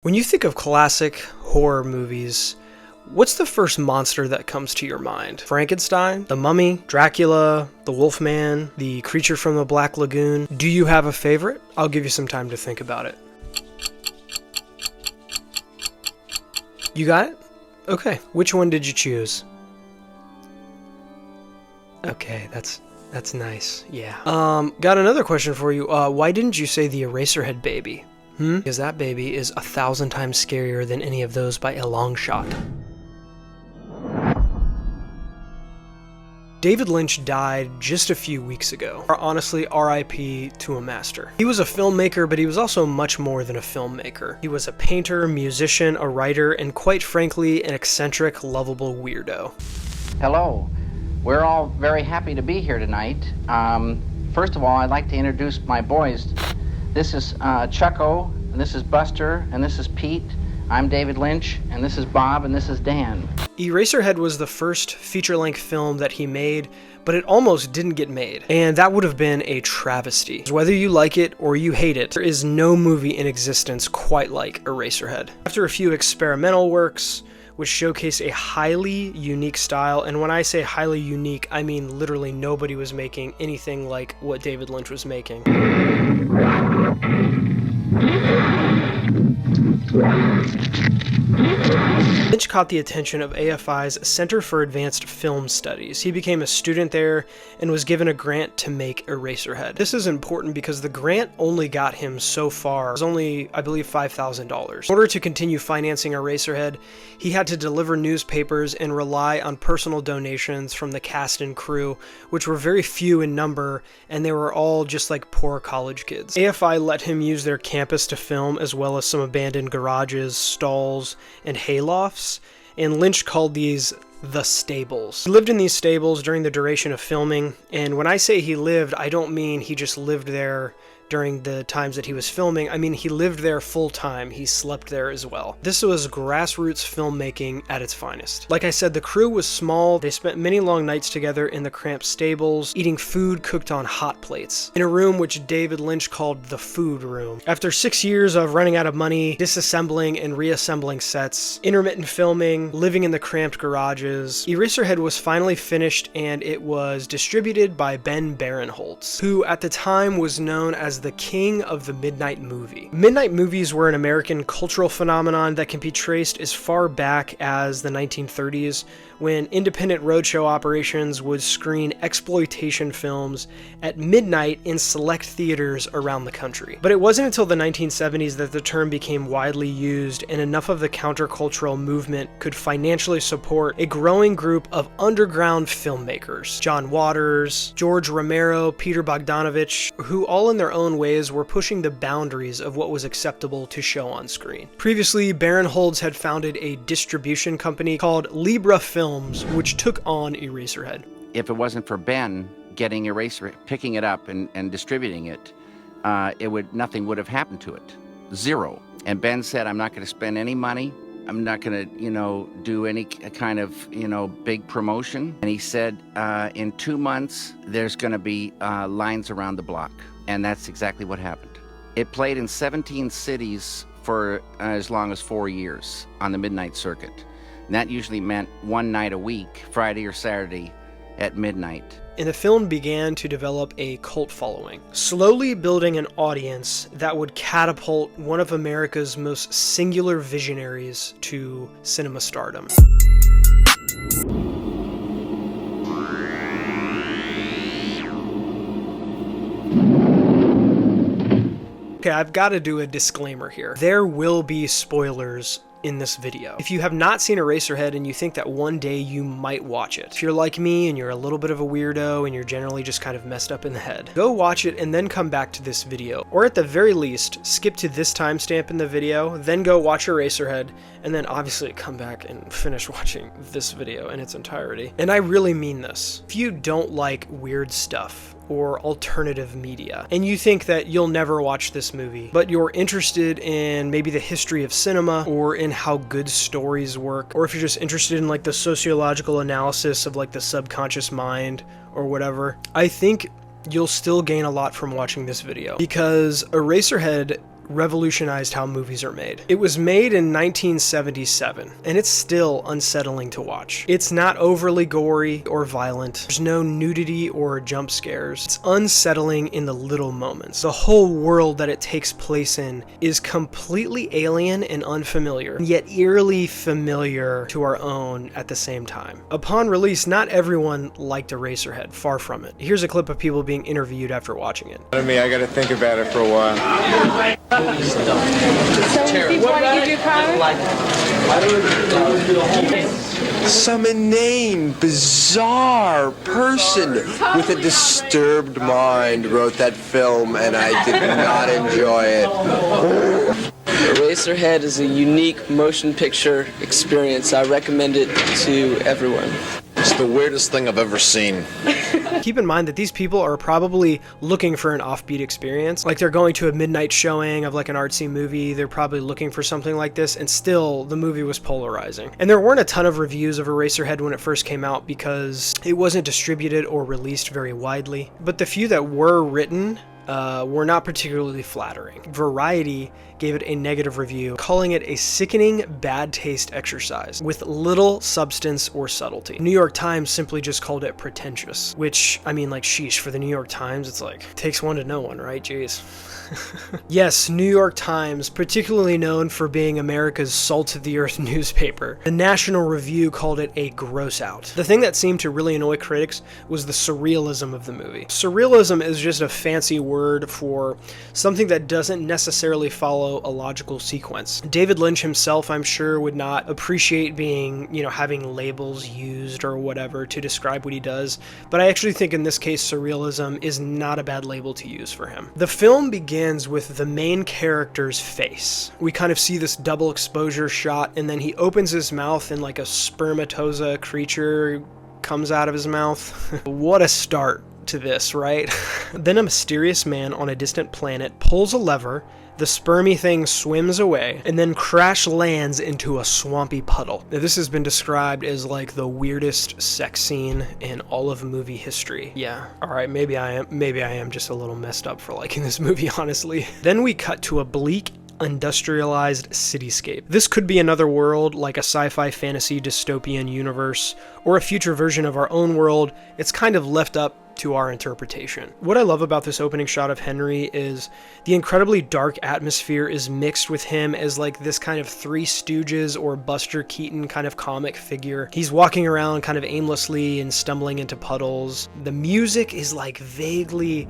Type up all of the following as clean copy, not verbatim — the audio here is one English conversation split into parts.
When you think of classic horror movies, what's the first monster that comes to your mind? Frankenstein? The Mummy? Dracula? The Wolfman? The Creature from the Black Lagoon? Do you have a favorite? I'll give you some time to think about it. You got it? Okay. Which one did you choose? Okay, that's nice. Yeah. Got another question for you. Why didn't you say the Eraserhead baby? Because that baby is 1,000 times scarier than any of those by a long shot. David Lynch died just a few weeks ago. Honestly, RIP to a master. He was a filmmaker, but he was also much more than a filmmaker. He was a painter, musician, a writer, and quite frankly, an eccentric, lovable weirdo. Hello. We're all very happy to be here tonight. First of all, I'd like to introduce my boys. This is Chucko, and this is Buster, and this is Pete. I'm David Lynch, and this is Bob, and this is Dan. Eraserhead was the first feature-length film that he made, but it almost didn't get made, and that would have been a travesty. Whether you like it or you hate it, there is no movie in existence quite like Eraserhead. After a few experimental works, which showcase a highly unique style, and when I say highly unique, I mean literally nobody was making anything like what David Lynch was making. Lynch caught the attention of AFI's Center for Advanced Film Studies. He became a student there and was given a grant to make Eraserhead. This is important because the grant only got him so far. It was only, I believe, $5,000. In order to continue financing Eraserhead, he had to deliver newspapers and rely on personal donations from the cast and crew, which were very few in number, and they were all just like poor college kids. AFI let him use their campus to film, as well as some abandoned garages, stalls, and haylofts, and Lynch called these the stables. He lived in these stables during the duration of filming, and when I say he lived, I don't mean he just lived there during the times that he was filming. I mean, he lived there full time. He slept there as well. This was grassroots filmmaking at its finest. Like I said, the crew was small. They spent many long nights together in the cramped stables, eating food cooked on hot plates, in a room which David Lynch called the food room. After 6 years of running out of money, disassembling and reassembling sets, intermittent filming, living in the cramped garages, Eraserhead was finally finished, and it was distributed by Ben Barenholtz, who at the time was known as the king of the midnight movie. Midnight movies were an American cultural phenomenon that can be traced as far back as the 1930s, when independent roadshow operations would screen exploitation films at midnight in select theaters around the country. But it wasn't until the 1970s that the term became widely used, and enough of the countercultural movement could financially support a growing group of underground filmmakers. John Waters, George Romero, Peter Bogdanovich, who all in their own ways were pushing the boundaries of what was acceptable to show on screen. Previously, Barenholtz had founded a distribution company called Libra Films, which took on Eraserhead. If it wasn't for Ben getting Eraserhead, picking it up and distributing it, nothing would have happened to it. Zero. And Ben said, I'm not going to spend any money. I'm not going to, do any kind of, big promotion. And he said, in 2 months, there's going to be lines around the block. And that's exactly what happened. It played in 17 cities for as long as 4 years on the midnight circuit. And that usually meant one night a week, Friday or Saturday at midnight. And the film began to develop a cult following, slowly building an audience that would catapult one of America's most singular visionaries to cinema stardom. Okay, I've got to do a disclaimer here. There will be spoilers in this video. If you have not seen Eraserhead and you think that one day you might watch it, if you're like me and you're a little bit of a weirdo and you're generally just kind of messed up in the head, go watch it and then come back to this video. Or at the very least, skip to this timestamp in the video, then go watch Eraserhead, and then obviously come back and finish watching this video in its entirety. And I really mean this. If you don't like weird stuff, or alternative media, and you think that you'll never watch this movie, but you're interested in maybe the history of cinema, or in how good stories work, or if you're just interested in like the sociological analysis of like the subconscious mind or whatever, I think you'll still gain a lot from watching this video, because Eraserhead revolutionized how movies are made. It was made in 1977, and it's still unsettling to watch. It's not overly gory or violent. There's no nudity or jump scares. It's unsettling in the little moments. The whole world that it takes place in is completely alien and unfamiliar, yet eerily familiar to our own at the same time. Upon release, not everyone liked Eraserhead, far from it. Here's a clip of people being interviewed after watching it. I gotta think about it for a while. So people want to give you a card? Some inane, bizarre person with a disturbed mind wrote that film, and I did not enjoy it. Eraserhead is a unique motion picture experience. I recommend it to everyone. It's the weirdest thing I've ever seen. Keep in mind that these people are probably looking for an offbeat experience. Like they're going to a midnight showing of like an artsy movie. They're probably looking for something like this, and still the movie was polarizing. And there weren't a ton of reviews of Eraserhead when it first came out because it wasn't distributed or released very widely. But the few that were written were not particularly flattering. Variety gave it a negative review, calling it a sickening bad taste exercise with little substance or subtlety. New York Times simply just called it pretentious, which, I mean, like, sheesh, for the New York Times, it's like, takes one to know one, right? Jeez. Yes, New York Times, particularly known for being America's salt-of-the-earth newspaper. The National Review called it a gross out. The thing that seemed to really annoy critics was the surrealism of the movie. Surrealism is just a fancy word for something that doesn't necessarily follow a logical sequence. David Lynch himself, I'm sure, would not appreciate being, having labels used or whatever to describe what he does, but I actually think in this case surrealism is not a bad label to use for him. The film begins with the main character's face. We kind of see this double exposure shot, and then he opens his mouth and like a spermatozoa creature comes out of his mouth. What a start to this, right? Then a mysterious man on a distant planet pulls a lever, the spermy thing swims away, and then crash lands into a swampy puddle. Now, this has been described as like the weirdest sex scene in all of movie history. Yeah, alright, maybe I am just a little messed up for liking this movie, honestly. Then we cut to a bleak, industrialized cityscape. This could be another world, like a sci-fi fantasy dystopian universe, or a future version of our own world. It's kind of left up to our interpretation. What I love about this opening shot of Henry is the incredibly dark atmosphere is mixed with him as like this kind of Three Stooges or Buster Keaton kind of comic figure. He's walking around kind of aimlessly and stumbling into puddles. The music is like vaguely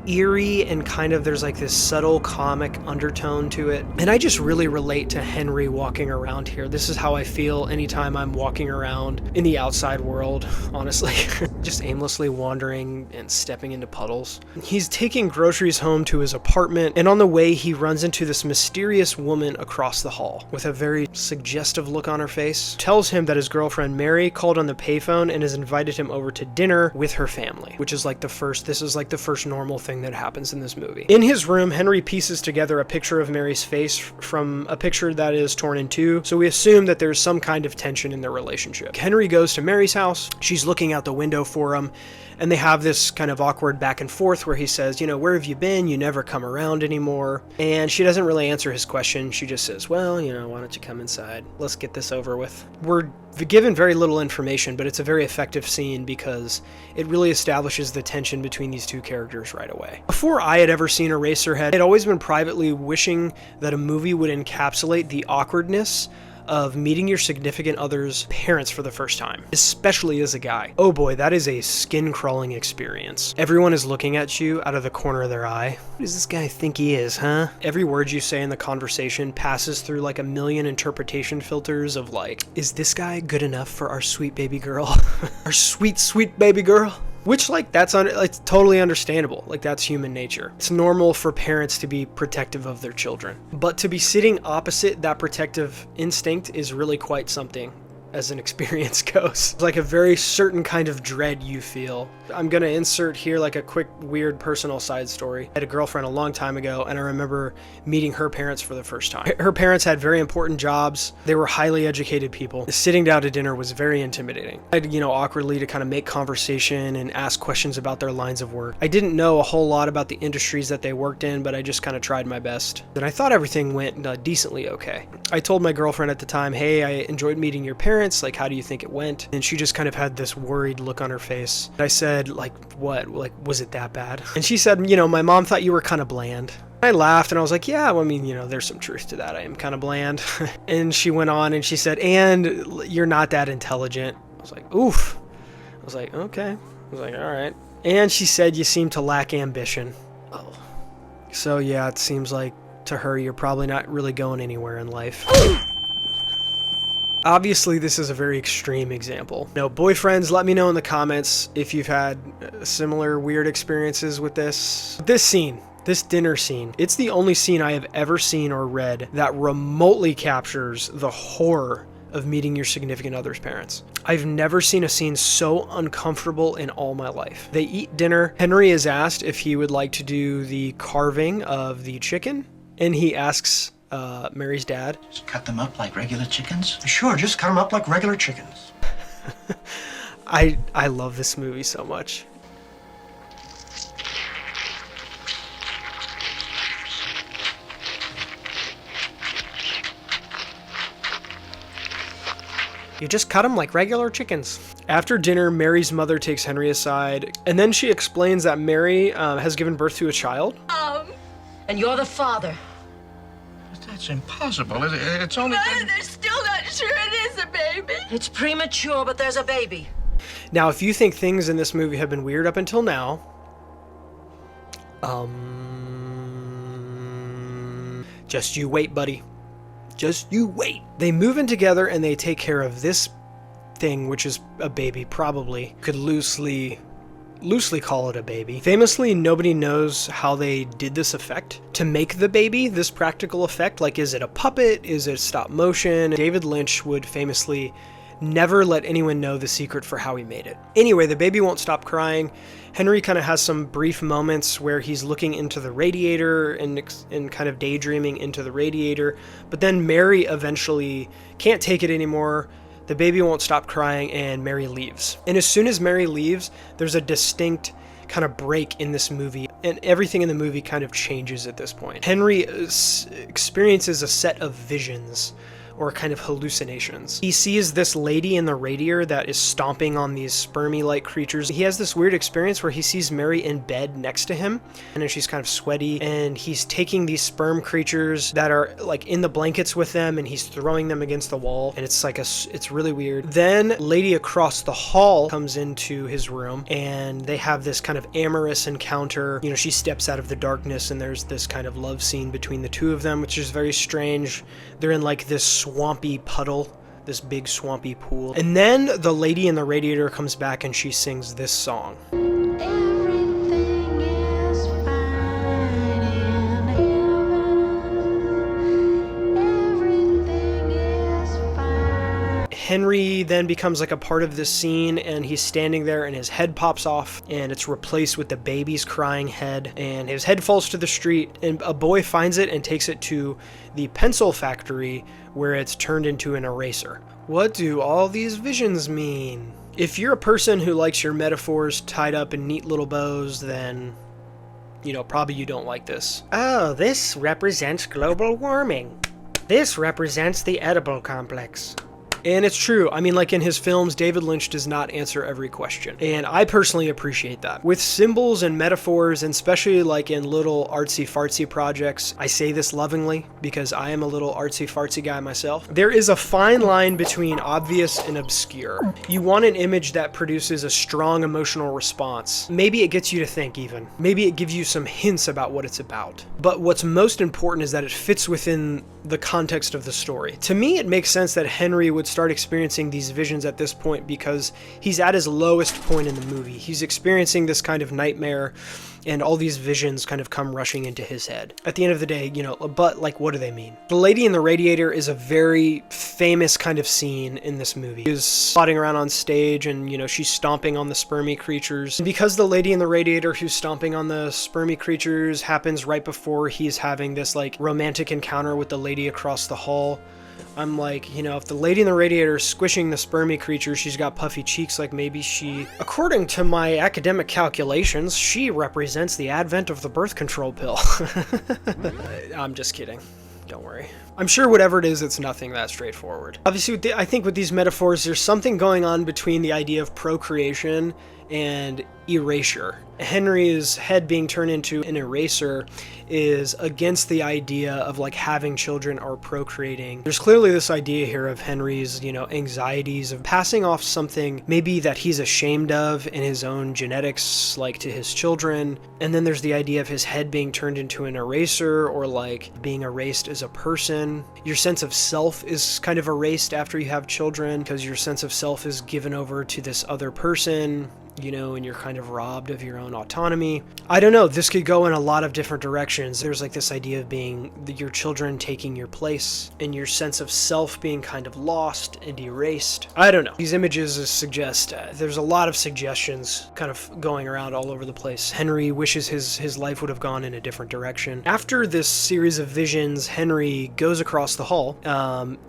eerie and kind of there's like this subtle comic undertone to it. And I just really relate to Henry walking around here. This is how I feel anytime I'm walking around in the outside world, honestly. Just aimlessly wandering and stepping into puddles. He's taking groceries home to his apartment, and on the way he runs into this mysterious woman across the hall with a very suggestive look on her face. Tells him that his girlfriend Mary called on the payphone and has invited him over to dinner with her family, which is like the first normal thing that happens in this movie. In his room, Henry pieces together a picture of Mary's face from a picture that is torn in two, so we assume that there's some kind of tension in their relationship. Henry goes to Mary's house. She's looking out the window for him, and they have this kind of awkward back and forth where he says, where have you been? You never come around anymore. And she doesn't really answer his question. She just says, well, why don't you come inside? Let's get this over with. We're given very little information, but it's a very effective scene because it really establishes the tension between these two characters right away. Before I had ever seen Eraserhead, I'd always been privately wishing that a movie would encapsulate the awkwardness of meeting your significant other's parents for the first time, especially as a guy. Oh boy, that is a skin-crawling experience. Everyone is looking at you out of the corner of their eye. Who does this guy think he is, huh? Every word you say in the conversation passes through like a million interpretation filters of like, is this guy good enough for our sweet baby girl? Our sweet, sweet baby girl? Which, like, it's totally understandable. Like, that's human nature. It's normal for parents to be protective of their children. But to be sitting opposite that protective instinct is really quite something. as an experience goes. It's like a very certain kind of dread you feel. I'm gonna insert here like a quick, weird personal side story. I had a girlfriend a long time ago, and I remember meeting her parents for the first time. Her parents had very important jobs. They were highly educated people. Sitting down to dinner was very intimidating. I had, awkwardly to kind of make conversation and ask questions about their lines of work. I didn't know a whole lot about the industries that they worked in, but I just kind of tried my best. And I thought everything went decently okay. I told my girlfriend at the time, hey, I enjoyed meeting your parents. Like, how do you think it went? And she just kind of had this worried look on her face. I said, like, what? Like, was it that bad? And she said, my mom thought you were kind of bland. I laughed and I was like, yeah, well, I mean, there's some truth to that. I am kind of bland. And she went on and she said, and you're not that intelligent. I was like, oof. I was like, okay. I was like, all right. And she said, you seem to lack ambition. Oh. So yeah, it seems like to her, you're probably not really going anywhere in life. Obviously, this is a very extreme example. Boyfriends, let me know in the comments if you've had similar weird experiences with this. This scene, this dinner scene, it's the only scene I have ever seen or read that remotely captures the horror of meeting your significant other's parents. I've never seen a scene so uncomfortable in all my life. They eat dinner. Henry is asked if he would like to do the carving of the chicken, and he asks Mary's dad. Just cut them up like regular chickens? Sure, just cut them up like regular chickens. I love this movie so much. You just cut them like regular chickens. After dinner, Mary's mother takes Henry aside, and then she explains that Mary has given birth to a child. And you're the father. That's impossible. It's only... They're still not sure it is a baby. It's premature, but there's a baby. Now, if you think things in this movie have been weird up until now, just you wait, buddy. Just you wait. They move in together and they take care of this thing, which is a baby, probably. Could loosely call it a baby. Famously, nobody knows how they did this effect to make the baby, this practical effect. Like, is it a puppet? Is it stop motion? David Lynch would famously never let anyone know the secret for how he made it. Anyway, the baby won't stop crying. Henry kind of has some brief moments where he's looking into the radiator and kind of daydreaming into the radiator, but then Mary eventually can't take it anymore. The baby won't stop crying and Mary leaves. And as soon as Mary leaves, there's a distinct kind of break in this movie, and everything in the movie kind of changes at this point. Henry experiences a set of visions, or kind of hallucinations. He sees this lady in the radiator that is stomping on these spermy-like creatures. He has this weird experience where he sees Mary in bed next to him, and then she's kind of sweaty, and he's taking these sperm creatures that are like in the blankets with them, and he's throwing them against the wall, and it's like it's really weird. Then lady across the hall comes into his room, and they have this kind of amorous encounter. She steps out of the darkness, and there's this kind of love scene between the two of them, which is very strange. They're in like this swampy puddle, this big swampy pool. And then the lady in the radiator comes back and she sings this song. Everything is fine in heaven. Everything is fine. Henry then becomes like a part of this scene, and he's standing there and his head pops off and it's replaced with the baby's crying head, and his head falls to the street, and a boy finds it and takes it to the pencil factory where it's turned into an eraser. What do all these visions mean? If you're a person who likes your metaphors tied up in neat little bows, then, probably you don't like this. Oh, this represents global warming. This represents the Oedipal complex. And it's true. I mean, like in his films, David Lynch does not answer every question. And I personally appreciate that. With symbols and metaphors, and especially like in little artsy-fartsy projects, I say this lovingly because I am a little artsy-fartsy guy myself. There is a fine line between obvious and obscure. You want an image that produces a strong emotional response. Maybe it gets you to think even. Maybe it gives you some hints about what it's about. But what's most important is that it fits within the context of the story. To me, it makes sense that Henry would start experiencing these visions at this point because he's at his lowest point in the movie. He's experiencing this kind of nightmare, and all these visions kind of come rushing into his head. At the end of the day, but like, what do they mean? The Lady in the Radiator is a very famous kind of scene in this movie. She's plodding around on stage and, she's stomping on the spermy creatures. And because the Lady in the Radiator who's stomping on the spermy creatures happens right before he's having this like romantic encounter with the lady across the hall, I'm like, if the Lady in the Radiator is squishing the spermy creature, she's got puffy cheeks, like maybe according to my academic calculations, she represents the advent of the birth control pill. I'm just kidding. Don't worry. I'm sure whatever it is, it's nothing that straightforward. Obviously, I think with these metaphors, there's something going on between the idea of procreation and erasure. Henry's head being turned into an eraser is against the idea of like having children or procreating. There's clearly this idea here of Henry's, anxieties of passing off something maybe that he's ashamed of in his own genetics, like to his children. And then there's the idea of his head being turned into an eraser or like being erased as a person. Your sense of self is kind of erased after you have children because your sense of self is given over to this other person, and you're kind of robbed of your own autonomy. I don't know, this could go in a lot of different directions. There's like this idea of being your children taking your place and your sense of self being kind of lost and erased. I don't know. These images suggest, there's a lot of suggestions kind of going around all over the place. Henry wishes his life would have gone in a different direction. After this series of visions, Henry goes across the hall,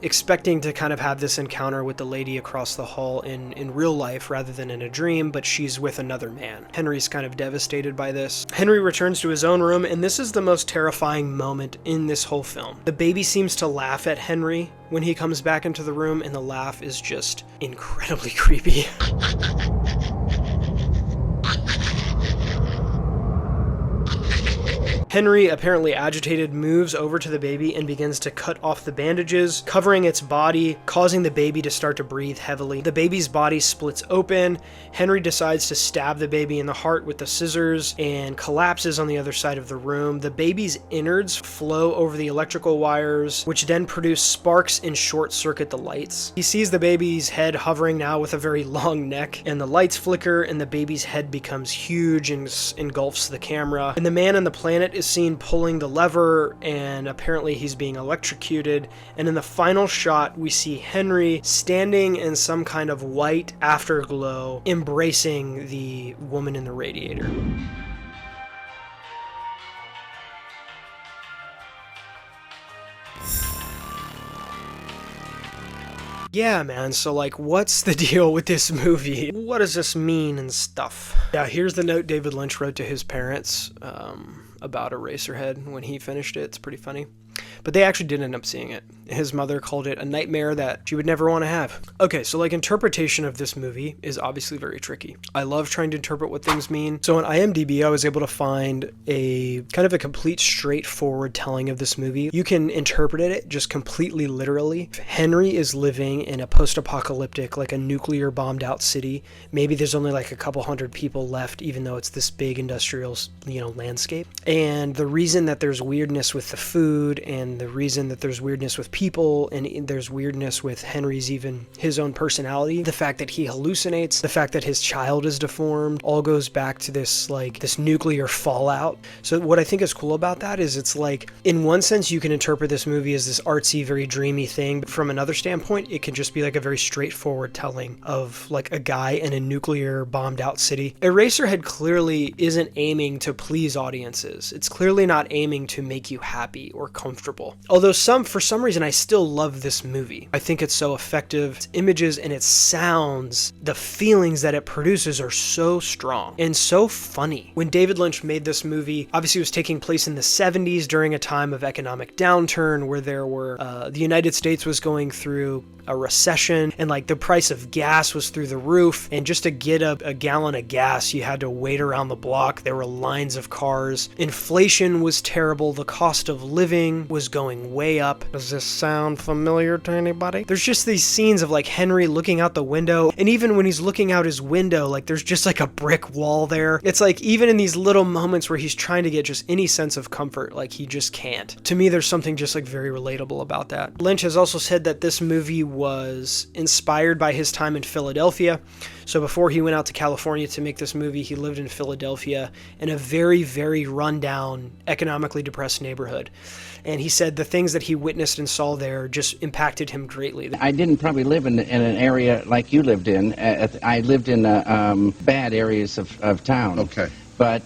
expecting to kind of have this encounter with the lady across the hall in real life rather than in a dream, but she's with another man. Henry's kind of devastated by this. Henry returns to his own room, and this is the most terrifying moment in this whole film. The baby seems to laugh at Henry when he comes back into the room, and the laugh is just incredibly creepy. Henry, apparently agitated, moves over to the baby and begins to cut off the bandages, covering its body, causing the baby to start to breathe heavily. The baby's body splits open. Henry decides to stab the baby in the heart with the scissors and collapses on the other side of the room. The baby's innards flow over the electrical wires, which then produce sparks and short-circuit the lights. He sees the baby's head hovering now with a very long neck, and the lights flicker, and the baby's head becomes huge and engulfs the camera. And the man on the planet is seen pulling the lever, and apparently he's being electrocuted. And in the final shot, we see Henry standing in some kind of white afterglow, embracing the woman in the radiator. Yeah, man, so like, what's the deal with this movie? What does this mean and stuff? Yeah, here's the note David Lynch wrote to his parents about Eraserhead when he finished it. It's pretty funny. But they actually did end up seeing it. His mother called it a nightmare that she would never want to have. Okay, so like, interpretation of this movie is obviously very tricky. I love trying to interpret what things mean. So on IMDb, I was able to find a kind of a complete straightforward telling of this movie. You can interpret it just completely literally. Henry is living in a post-apocalyptic, like a nuclear bombed out city. Maybe there's only like a couple hundred people left, even though it's this big industrial, landscape. And the reason that there's weirdness with the food, and the reason that there's weirdness with people, and there's weirdness with Henry's, even his own personality, the fact that he hallucinates, the fact that his child is deformed, all goes back to this nuclear fallout. So what I think is cool about that is it's like, in one sense, you can interpret this movie as this artsy, very dreamy thing, but from another standpoint, it can just be like a very straightforward telling of like a guy in a nuclear bombed out city. Eraserhead clearly isn't aiming to please audiences. It's clearly not aiming to make you happy or comfortable. Although for some reason, I still love this movie. I think it's so effective. Its images and its sounds, the feelings that it produces are so strong and so funny. When David Lynch made this movie, obviously it was taking place in the 70s during a time of economic downturn where there were, the United States was going through a recession, and like the price of gas was through the roof, and just to get a gallon of gas you had to wait around the block. There were lines of cars. Inflation was terrible. The cost of living was going way up. Does this sound familiar to anybody? There's just these scenes of like Henry looking out the window, and even when he's looking out his window, like there's just like a brick wall there. It's like even in these little moments where he's trying to get just any sense of comfort, like he just can't. To me, there's something just like very relatable about that. Lynch has also said that this movie was inspired by his time in Philadelphia. So before he went out to California to make this movie, he lived in Philadelphia in a very, very rundown, economically depressed neighborhood. And he said the things that he witnessed and saw there just impacted him greatly. I didn't probably live in an area like you lived in. I lived in bad areas of town. Okay. But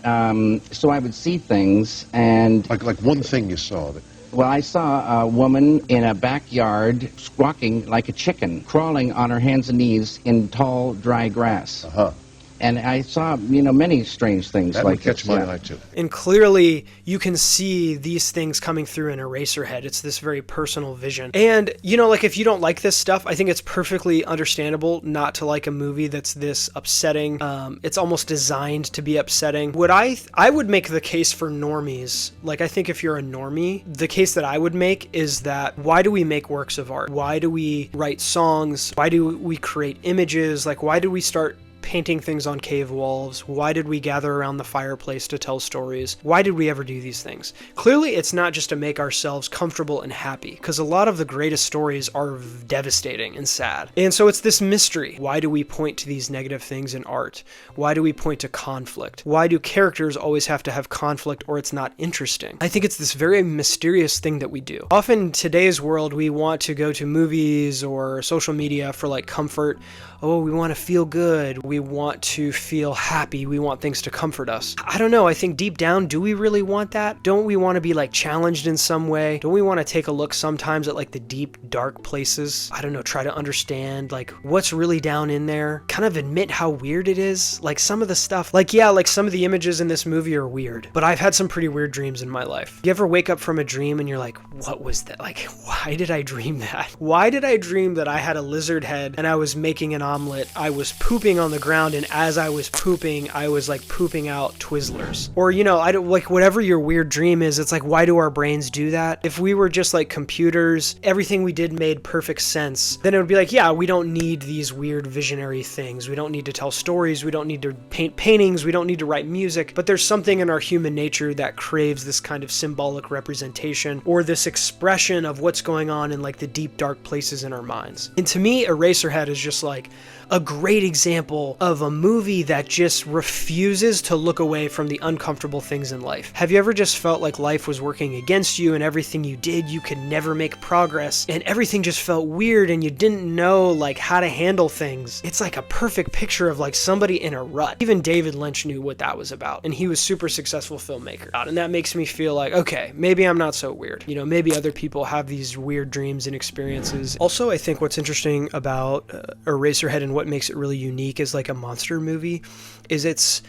so I would see things, and Like one thing you saw that. well, I saw a woman in a backyard squawking like a chicken, crawling on her hands and knees in tall, dry grass. Uh-huh. And I saw, many strange things That like would catch this, my yeah. eye, too. And clearly, you can see these things coming through in Eraserhead. It's this very personal vision. And, like if you don't like this stuff, I think it's perfectly understandable not to like a movie that's this upsetting. It's almost designed to be upsetting. I would make the case for normies. Like, I think if you're a normie, the case that I would make is that why do we make works of art? Why do we write songs? Why do we create images? Like, why do we start painting things on cave walls? Why did we gather around the fireplace to tell stories? Why did we ever do these things? Clearly, it's not just to make ourselves comfortable and happy, because a lot of the greatest stories are devastating and sad. And so it's this mystery. Why do we point to these negative things in art? Why do we point to conflict? Why do characters always have to have conflict or it's not interesting? I think it's this very mysterious thing that we do. Often in today's world, we want to go to movies or social media for like comfort. Oh, we want to feel good. We want to feel happy. We want things to comfort us. I don't know. I think deep down, do we really want that? Don't we want to be like challenged in some way? Don't we want to take a look sometimes at like the deep, dark places? I don't know, try to understand like what's really down in there. Kind of admit how weird it is. Like some of the stuff, like some of the images in this movie are weird, but I've had some pretty weird dreams in my life. You ever wake up from a dream and you're like, what was that? Like, why did I dream that? Why did I dream that I had a lizard head and I was making an omelet? I was pooping on the ground, and as I was pooping, I was like pooping out Twizzlers. Or, I don't like whatever your weird dream is. It's like, why do our brains do that? If we were just like computers, everything we did made perfect sense, then it would be like, yeah, we don't need these weird visionary things. We don't need to tell stories. We don't need to paint paintings. We don't need to write music. But there's something in our human nature that craves this kind of symbolic representation or this expression of what's going on in like the deep, dark places in our minds. And to me, Eraserhead is just like a great example of a movie that just refuses to look away from the uncomfortable things in life. Have you ever just felt like life was working against you and everything you did, you could never make progress and everything just felt weird and you didn't know like how to handle things? It's like a perfect picture of like somebody in a rut. Even David Lynch knew what that was about, and he was a super successful filmmaker. And that makes me feel like, okay, maybe I'm not so weird. Maybe other people have these weird dreams and experiences. Also, I think what's interesting about Eraserhead and what makes it really unique as like a monster movie is it's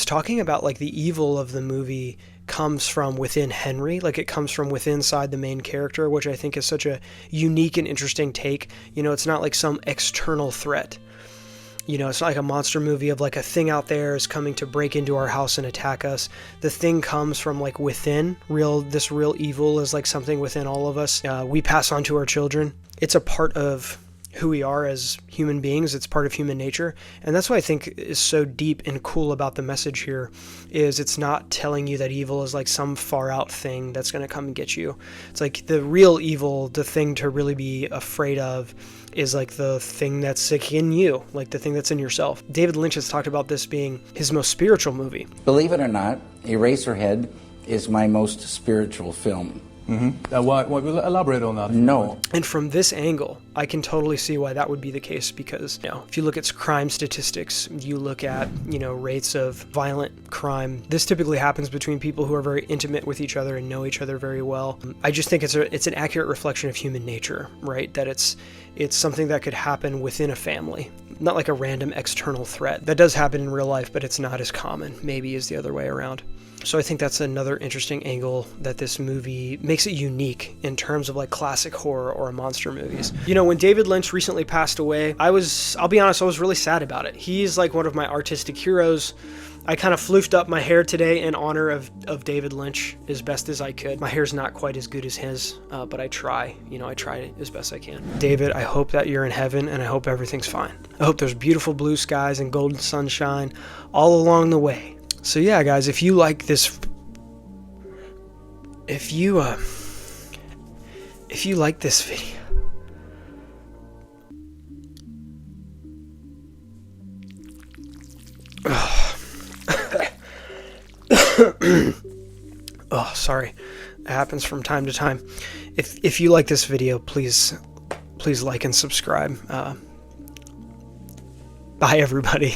talking about like the evil of the movie comes from within Henry, like it comes from within inside the main character, which I think is such a unique and interesting take. It's not like some external threat. It's not like a monster movie of like a thing out there is coming to break into our house and attack us. The thing comes from like within. This real evil is like something within all of us. We pass on to our children. It's a part of who we are as human beings. It's part of human nature. And that's what I think is so deep and cool about the message here is it's not telling you that evil is like some far out thing that's going to come and get you. It's like the real evil, the thing to really be afraid of is like the thing that's like in you, like the thing that's in yourself. David Lynch has talked about this being his most spiritual movie. Believe it or not, Eraserhead is my most spiritual film. Mm-hmm. We'll elaborate on that. No. And from this angle, I can totally see why that would be the case because, if you look at crime statistics, you look at, rates of violent crime, this typically happens between people who are very intimate with each other and know each other very well. I just think it's an accurate reflection of human nature, right? That it's something that could happen within a family, not like a random external threat. That does happen in real life, but it's not as common, maybe is the other way around. So I think that's another interesting angle that this movie makes it unique in terms of like classic horror or monster movies. When David Lynch recently passed away, I'll be honest, I was really sad about it. He's like one of my artistic heroes. I kind of floofed up my hair today in honor of David Lynch as best as I could. My hair's not quite as good as his, but I try. You know, I try as best I can. David, I hope that you're in heaven, and I hope everything's fine. I hope there's beautiful blue skies and golden sunshine all along the way. So yeah, guys, if you like this, if you like this video, oh, sorry. It happens from time to time. If you like this video, please like and subscribe. Bye, everybody.